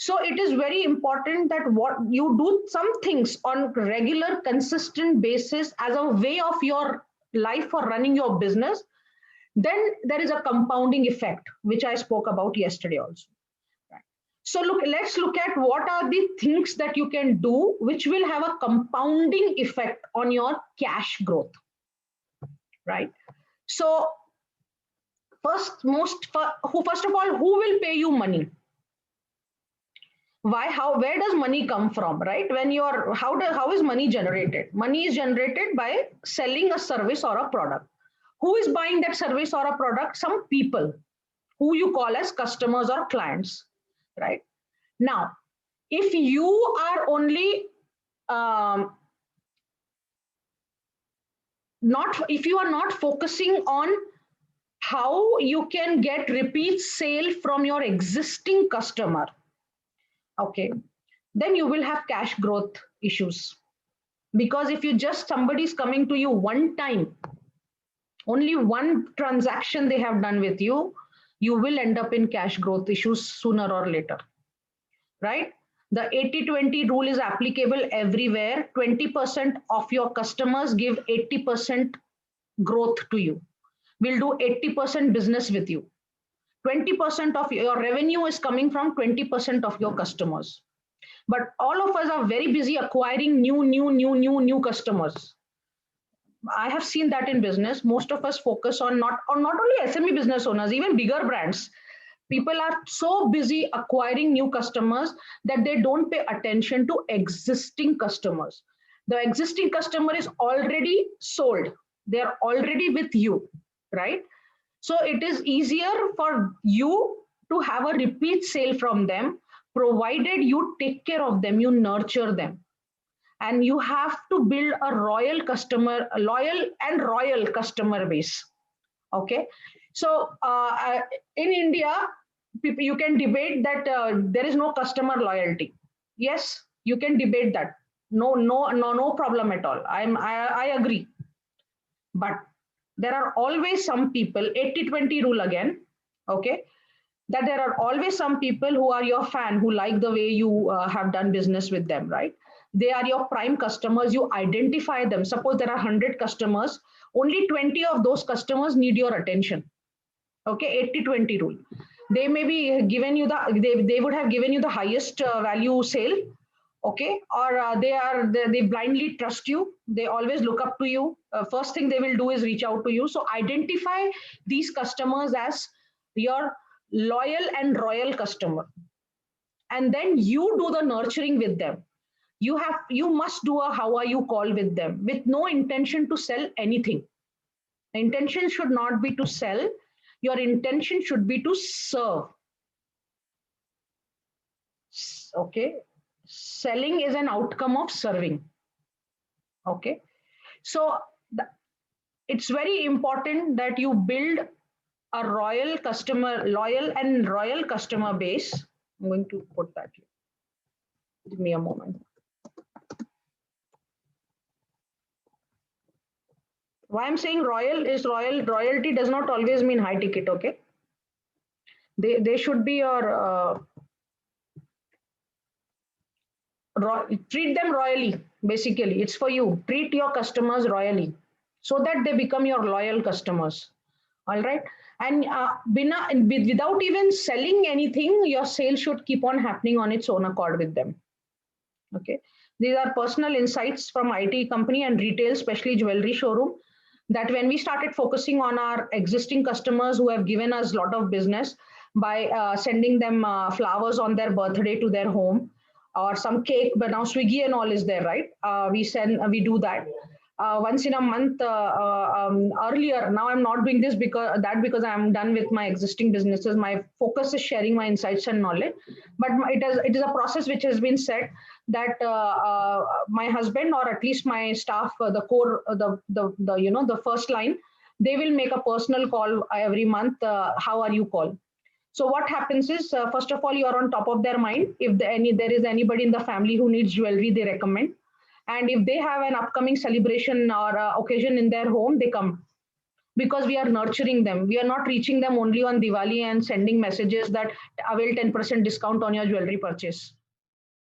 So it is very important that what you do some things on regular, consistent basis as a way of your life for running your business. Then there is a compounding effect, which I spoke about yesterday also. Right. So let's look at what are the things that you can do which will have a compounding effect on your cash growth. Right. So first of all, who will pay you money? Why? How? Where does money come from? Right? When you're how is money generated? Money is generated by selling a service or a product. Who is buying that service or a product? Some people who you call as customers or clients. Right? Now, if you are only if you are not focusing on how you can get repeat sale from your existing customer, okay, then you will have cash growth issues. Because if you just somebody is coming to you one time, only one transaction they have done with you, you will end up in cash growth issues sooner or later. Right? The 80-20 rule is applicable everywhere. 20% of your customers give 80% growth to you, will do 80% business with you. 20% of your revenue is coming from 20% of your customers. But all of us are very busy acquiring new customers. I have seen that in business. Most of us focus on not only SME business owners, even bigger brands. People are so busy acquiring new customers that they don't pay attention to existing customers. The existing customer is already sold. They are already with you, right? So it is easier for you to have a repeat sale from them, provided you take care of them, you nurture them. And you have to build a loyal and royal customer base. Okay. So in India, you can debate that there is no customer loyalty. Yes, you can debate that. No problem at all. I agree. But there are always some people, 80-20 rule again, okay, that there are always some people who are your fan, who like the way you have done business with them, right? They are your prime customers. You identify them. Suppose there are 100 customers, only 20 of those customers need your attention. Okay, 80-20 rule. They may be given you they would have given you the highest value sale, okay, or they blindly trust you. They always look up to you. First thing they will do is reach out to you. So identify these customers as your loyal and royal customer, and then you do the nurturing with them. You must do a how are you call with them, with no intention to sell anything. The intention should not be to sell. Your intention should be to serve. Okay. Selling is an outcome of serving. Okay. So it's very important that you build a loyal and royal customer base. I'm going to put that here. Give me a moment. Why I'm saying royal is royalty does not always mean high ticket. Okay. They should be your treat them royally. Basically, it's for you. Treat your customers royally so that they become your loyal customers. All right. And without even selling anything, your sale should keep on happening on its own accord with them. Okay. These are personal insights from IT company and retail, especially jewelry showroom, that when we started focusing on our existing customers who have given us a lot of business by sending them flowers on their birthday to their home, or some cake, but now Swiggy and all is there, right? We do that once in a month. Earlier, now I'm not doing this because I'm done with my existing businesses. My focus is sharing my insights and knowledge, but it is a process which has been set that my husband, or at least my staff, the core, the first line, they will make a personal call every month. How are you call? So what happens is, first of all, you're on top of their mind. If there is anybody in the family who needs jewelry, they recommend. And if they have an upcoming celebration or occasion in their home, they come. because we are nurturing them. We are not reaching them only on Diwali and sending messages that avail 10% discount on your jewelry purchase.